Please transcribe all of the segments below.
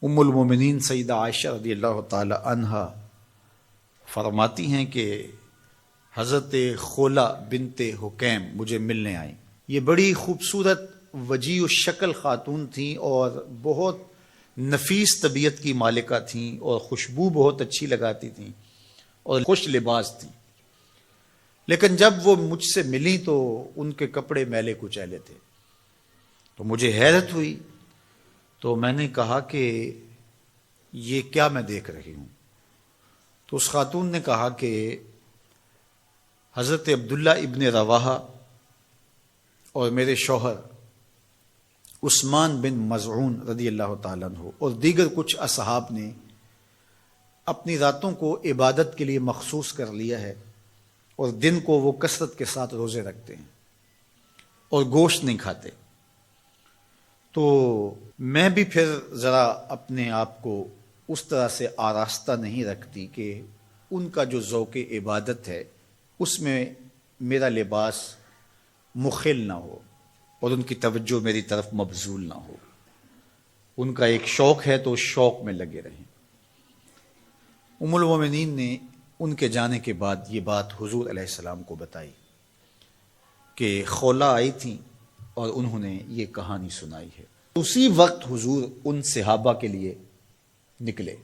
ام المومنین سیدہ عائشہ رضی اللہ تعالی عنہا فرماتی ہیں کہ حضرت خولہ بنت حکیم مجھے ملنے آئیں۔ یہ بڑی خوبصورت وجیع الشکل خاتون تھیں اور بہت نفیس طبیعت کی مالکہ تھیں اور خوشبو بہت اچھی لگاتی تھیں اور خوش لباس تھیں، لیکن جب وہ مجھ سے ملی تو ان کے کپڑے میلے کچیلے تھے، تو مجھے حیرت ہوئی۔ تو میں نے کہا کہ یہ کیا میں دیکھ رہی ہوں؟ تو اس خاتون نے کہا کہ حضرت عبداللہ ابن رواحہ اور میرے شوہر عثمان بن مظعون رضی اللہ تعالیٰ عنہ اور دیگر کچھ اصحاب نے اپنی راتوں کو عبادت کے لیے مخصوص کر لیا ہے، اور دن کو وہ کثرت کے ساتھ روزے رکھتے ہیں اور گوشت نہیں کھاتے۔ تو میں بھی پھر ذرا اپنے آپ کو اس طرح سے آراستہ نہیں رکھتی کہ ان کا جو ذوق عبادت ہے اس میں میرا لباس مخل نہ ہو اور ان کی توجہ میری طرف مبذول نہ ہو۔ ان کا ایک شوق ہے تو اس شوق میں لگے رہیں۔ ام المومنین نے ان کے جانے کے بعد یہ بات حضور علیہ السلام کو بتائی کہ خولہ آئی تھیں اور انہوں نے یہ کہانی سنائی ہے۔ اسی وقت حضور ان صحابہ کے لیے نکلے،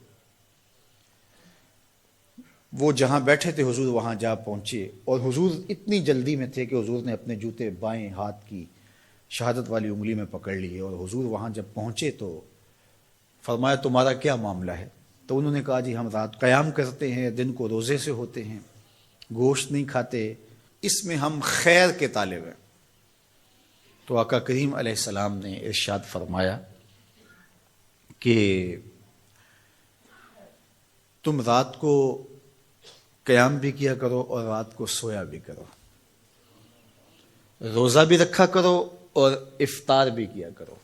وہ جہاں بیٹھے تھے حضور وہاں جا پہنچے، اور حضور اتنی جلدی میں تھے کہ حضور نے اپنے جوتے بائیں ہاتھ کی شہادت والی انگلی میں پکڑ لیے، اور حضور وہاں جب پہنچے تو فرمایا تمہارا کیا معاملہ ہے؟ تو انہوں نے کہا جی ہم رات قیام کرتے ہیں، دن کو روزے سے ہوتے ہیں، گوشت نہیں کھاتے، اس میں ہم خیر کے طالب ہیں۔ تو آقا کریم علیہ السلام نے ارشاد فرمایا کہ تم رات کو قیام بھی کیا کرو اور رات کو سویا بھی کرو، روزہ بھی رکھا کرو اور افطار بھی کیا کرو،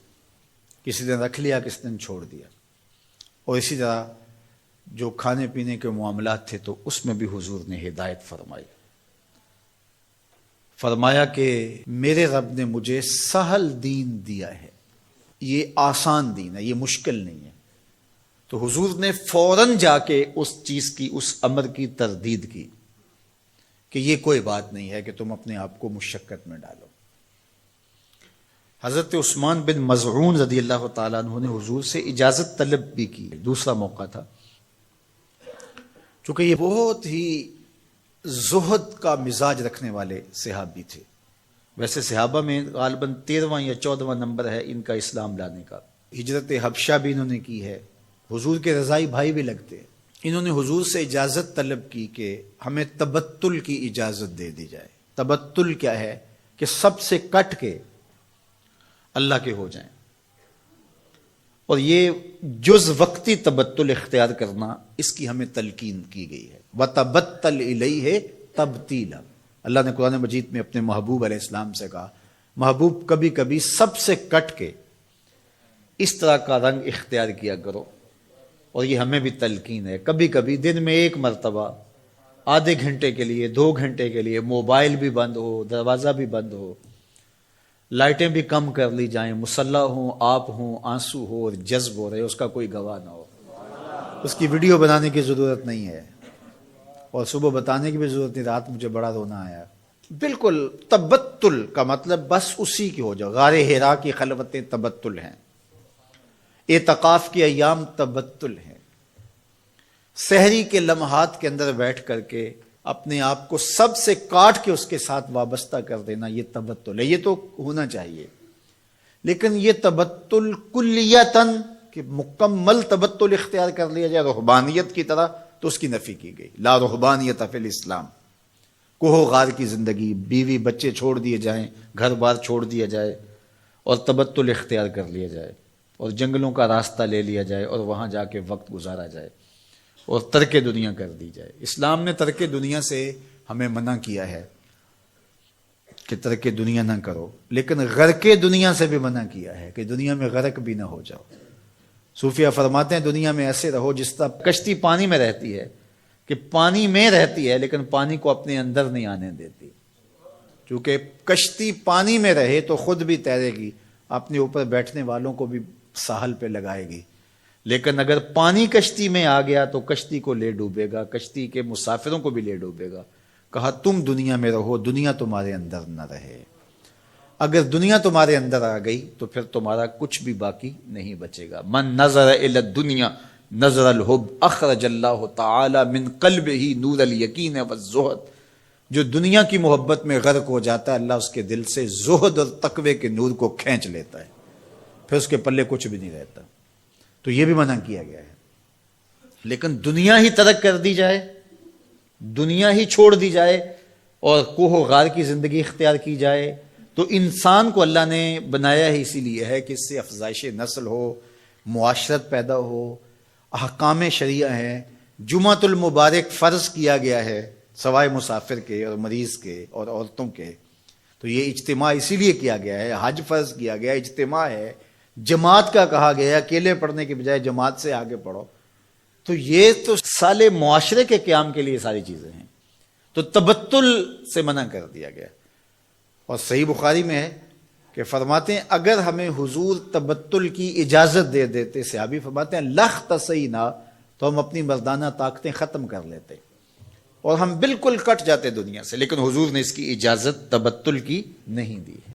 کسی دن رکھ لیا کسی دن چھوڑ دیا، اور اسی طرح جو کھانے پینے کے معاملات تھے تو اس میں بھی حضور نے ہدایت فرمائی۔ فرمایا کہ میرے رب نے مجھے سہل دین دیا ہے، یہ آسان دین ہے، یہ مشکل نہیں ہے۔ تو حضور نے فوراً جا کے اس چیز کی، اس امر کی تردید کی کہ یہ کوئی بات نہیں ہے کہ تم اپنے آپ کو مشقت میں ڈالو۔ حضرت عثمان بن مظعون رضی اللہ تعالیٰ عنہ نے حضور سے اجازت طلب بھی کی، دوسرا موقع تھا، چونکہ یہ بہت ہی زہد کا مزاج رکھنے والے صحابی تھے۔ ویسے صحابہ میں غالباً 13واں یا 14واں نمبر ہے ان کا اسلام لانے کا۔ ہجرت حبشہ بھی انہوں نے کی ہے، حضور کے رضائی بھائی بھی لگتے ہیں۔ انہوں نے حضور سے اجازت طلب کی کہ ہمیں تبتل کی اجازت دے دی جائے۔ تبتل کیا ہے؟ کہ سب سے کٹ کے اللہ کے ہو جائیں، اور یہ جز وقتی تبتل اختیار کرنا، اس کی ہمیں تلقین کی گئی ہے۔ وَتَبَتَّلْ إِلَيْهِ تَبْتِيلًا۔ اللہ نے قرآن مجید میں اپنے محبوب علیہ السلام سے کہا محبوب کبھی کبھی سب سے کٹ کے اس طرح کا رنگ اختیار کیا کرو، اور یہ ہمیں بھی تلقین ہے۔ کبھی کبھی دن میں ایک مرتبہ آدھے گھنٹے کے لیے، 2 گھنٹے کے لیے موبائل بھی بند ہو، دروازہ بھی بند ہو، لائٹیں بھی کم کر لی جائیں، مصلی ہوں، آپ ہوں، آنسو ہو اور جذب ہو رہے، اس کا کوئی گواہ نہ ہو، اس کی ویڈیو بنانے کی ضرورت نہیں ہے، اور صبح بتانے کی بھی ضرورت نہیں، رات مجھے بڑا رونا آیا۔ بالکل تبتل کا مطلب بس اسی کی ہو جاؤ۔ غار حرا کی خلوتیں تبتل ہیں، اعتکاف کی ایام تبتل ہیں، سحری کے لمحات کے اندر بیٹھ کر کے اپنے آپ کو سب سے کاٹ کے اس کے ساتھ وابستہ کر دینا، یہ تبتل ہے۔ یہ تو ہونا چاہیے، لیکن یہ تبتل کلیتاً کہ مکمل تبتل اختیار کر لیا جائے رہبانیت کی طرح، تو اس کی نفی کی گئی۔ لا رہبانیت فی الاسلام، کوہ غار کی زندگی، بیوی بچے چھوڑ دیے جائیں، گھر بار چھوڑ دیا جائے اور تبتل اختیار کر لیا جائے، اور جنگلوں کا راستہ لے لیا جائے اور وہاں جا کے وقت گزارا جائے اور ترک دنیا کر دی جائے۔ اسلام نے ترک دنیا سے ہمیں منع کیا ہے کہ ترک دنیا نہ کرو، لیکن غرق دنیا سے بھی منع کیا ہے کہ دنیا میں غرق بھی نہ ہو جاؤ۔ صوفیہ فرماتے ہیں دنیا میں ایسے رہو جس طرح کشتی پانی میں رہتی ہے، کہ پانی میں رہتی ہے لیکن پانی کو اپنے اندر نہیں آنے دیتی، چونکہ کشتی پانی میں رہے تو خود بھی تیرے گی، اپنے اوپر بیٹھنے والوں کو بھی ساحل پہ لگائے گی، لیکن اگر پانی کشتی میں آ گیا تو کشتی کو لے ڈوبے گا، کشتی کے مسافروں کو بھی لے ڈوبے گا۔ کہا تم دنیا میں رہو، دنیا تمہارے اندر نہ رہے۔ اگر دنیا تمہارے اندر آ گئی تو پھر تمہارا کچھ بھی باقی نہیں بچے گا۔ من نظر الی الدنیا نظر الحب اخرج اللہ تعالی من قلبہ نور الیقین والزہد۔ جو دنیا کی محبت میں غرق ہو جاتا ہے، اللہ اس کے دل سے زہد اور تقوی کے نور کو کھینچ لیتا ہے، پھر اس کے پلے کچھ بھی نہیں رہتا۔ تو یہ بھی منع کیا گیا ہے۔ لیکن دنیا ہی ترک کر دی جائے، دنیا ہی چھوڑ دی جائے اور کوہ و غار کی زندگی اختیار کی جائے، تو انسان کو اللہ نے بنایا ہی اسی لیے ہے کہ اس سے افزائش نسل ہو، معاشرت پیدا ہو، احکام شریعہ ہیں۔ جمعۃ المبارک فرض کیا گیا ہے سوائے مسافر کے اور مریض کے اور عورتوں کے، تو یہ اجتماع اسی لیے کیا گیا ہے۔ حج فرض کیا گیا، اجتماع ہے۔ جماعت کا کہا گیا ہے، اکیلے پڑھنے کے بجائے جماعت سے آگے پڑھو۔ تو یہ تو سالے معاشرے کے قیام کے لیے ساری چیزیں ہیں، تو تبتل سے منع کر دیا گیا۔ اور صحیح بخاری میں ہے کہ فرماتے ہیں اگر ہمیں حضور تبتل کی اجازت دے دیتے، صحابی فرماتے ہیں لختصینا، تو ہم اپنی مردانہ طاقتیں ختم کر لیتے اور ہم بالکل کٹ جاتے دنیا سے، لیکن حضور نے اس کی اجازت تبتل کی نہیں دی ہے۔